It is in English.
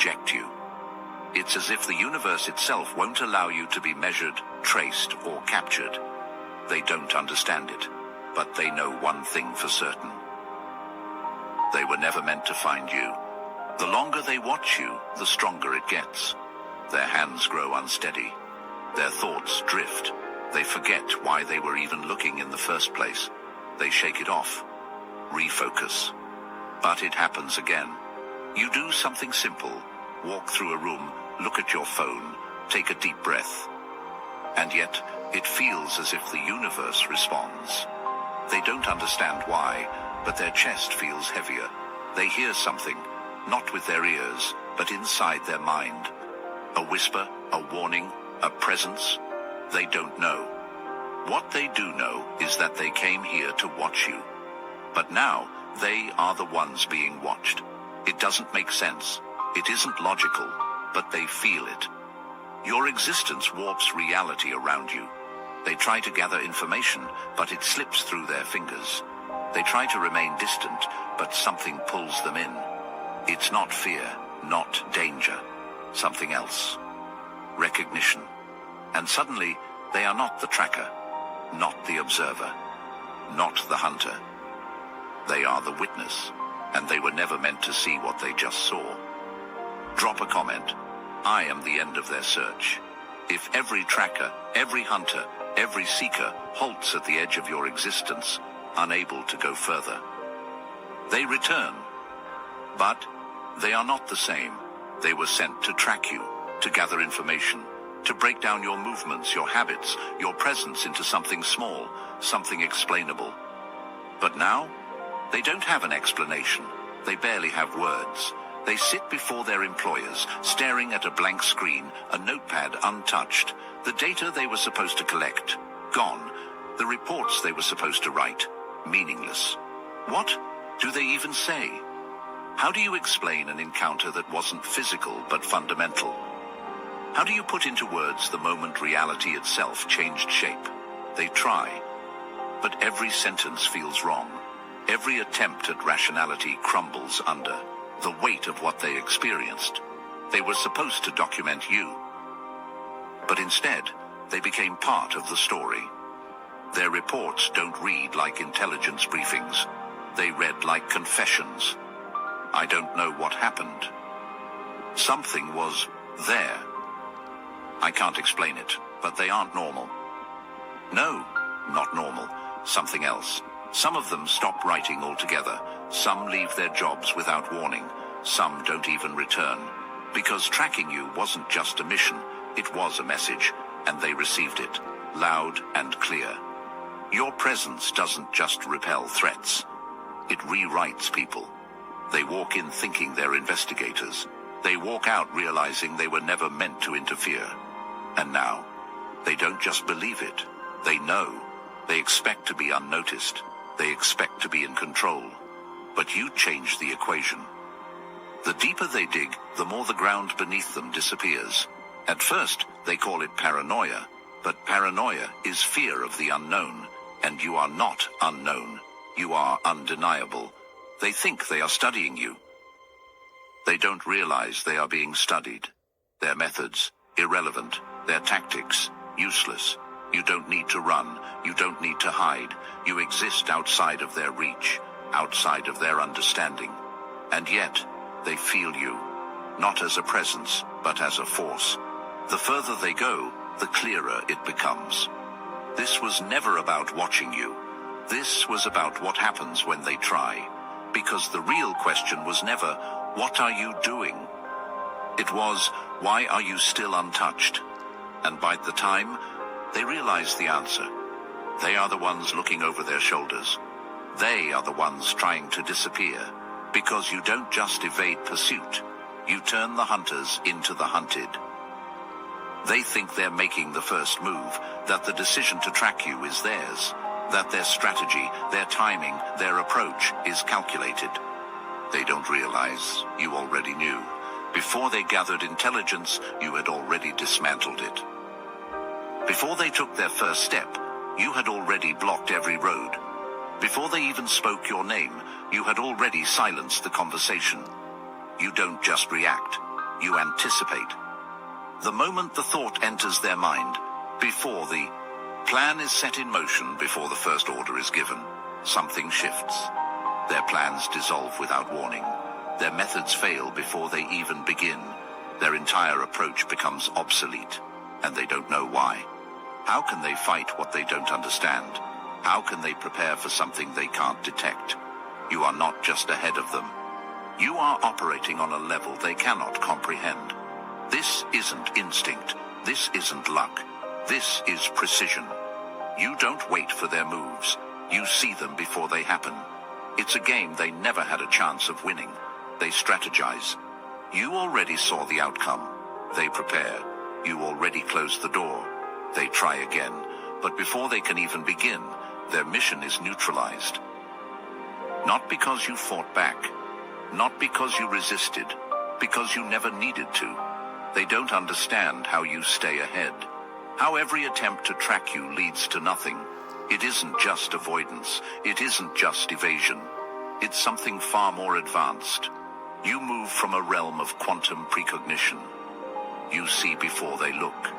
reject you. It's as if the universe itself won't allow you to be measured, traced, or captured. They don't understand it, but they know one thing for certain. They were never meant to find you. The longer they watch you, the stronger it gets. Their hands grow unsteady. Their thoughts drift. They forget why they were even looking in the first place. They shake it off. Refocus. But it happens again. You do something simple. Walk through a room, look at your phone, take a deep breath. And yet, it feels as if the universe responds. They don't understand why, but their chest feels heavier. They hear something, not with their ears, but inside their mind. A whisper, a warning, a presence. They don't know. What they do know is that they came here to watch you. But now, they are the ones being watched. It doesn't make sense. It isn't logical, but they feel it. Your existence warps reality around you. They try to gather information, but it slips through their fingers. They try to remain distant, but something pulls them in. It's not fear, not danger. Something else. Recognition. And suddenly, they are not the tracker, not the observer, not the hunter. They are the witness, and they were never meant to see what they just saw. Drop a comment. I am the end of their search. If every tracker, every hunter, every seeker halts at the edge of your existence, unable to go further, they return. But they are not the same. They were sent to track you, to gather information, to break down your movements, your habits, your presence into something small, something explainable. But now, they don't have an explanation. They barely have words. They sit before their employers, staring at a blank screen, a notepad untouched, the data they were supposed to collect, gone, the reports they were supposed to write, meaningless. What do they even say? How do you explain an encounter that wasn't physical but fundamental? How do you put into words the moment reality itself changed shape? They try, but every sentence feels wrong. Every attempt at rationality crumbles under the weight of what they experienced. They were supposed to document you, but instead, they became part of the story. Their reports don't read like intelligence briefings. They read like confessions. I don't know what happened. Something was there. I can't explain it, but they aren't normal. No, not normal. Something else. Some of them stop writing altogether. Some leave their jobs without warning. Some don't even return. Because tracking you wasn't just a mission, it was a message, and they received it, loud and clear. Your presence doesn't just repel threats. It rewrites people. They walk in thinking they're investigators. They walk out realizing they were never meant to interfere. And now, they don't just believe it. They know. They expect to be unnoticed. They expect to be in control. But you change the equation. The deeper they dig, the more the ground beneath them disappears. At first, they call it paranoia, but paranoia is fear of the unknown, and you are not unknown. You are undeniable. They think they are studying you. They don't realize they are being studied. Their methods, irrelevant. Their tactics, useless. You don't need to run. You don't need to hide. You exist outside of their reach, outside of their understanding. And yet, they feel you, not as a presence, but as a force. The further they go, the clearer it becomes. This was never about watching you. This was about what happens when they try. Because the real question was never, what are you doing? It was, why are you still untouched? And by the time, they realize the answer. They are the ones looking over their shoulders. They are the ones trying to disappear. Because you don't just evade pursuit. You turn the hunters into the hunted. They think they're making the first move, that the decision to track you is theirs, that their strategy, their timing, their approach is calculated. They don't realize you already knew. Before they gathered intelligence, you had already dismantled it. Before they took their first step, you had already blocked every road. Before they even spoke your name, you had already silenced the conversation. You don't just react. You anticipate. The moment the thought enters their mind, before the plan is set in motion, before the first order is given, something shifts. Their plans dissolve without warning. Their methods fail before they even begin. Their entire approach becomes obsolete, and they don't know why. How can they fight what they don't understand? How can they prepare for something they can't detect? You are not just ahead of them. You are operating on a level they cannot comprehend. This isn't instinct. This isn't luck. This is precision. You don't wait for their moves. You see them before they happen. It's a game they never had a chance of winning. They strategize. You already saw the outcome. They prepare. You already closed the door. They try again. But before they can even begin, their mission is neutralized. Not because you fought back. Not because you resisted. Because you never needed to. They don't understand how you stay ahead. How every attempt to track you leads to nothing. It isn't just avoidance. It isn't just evasion. It's something far more advanced. You move from a realm of quantum precognition. You see before they look.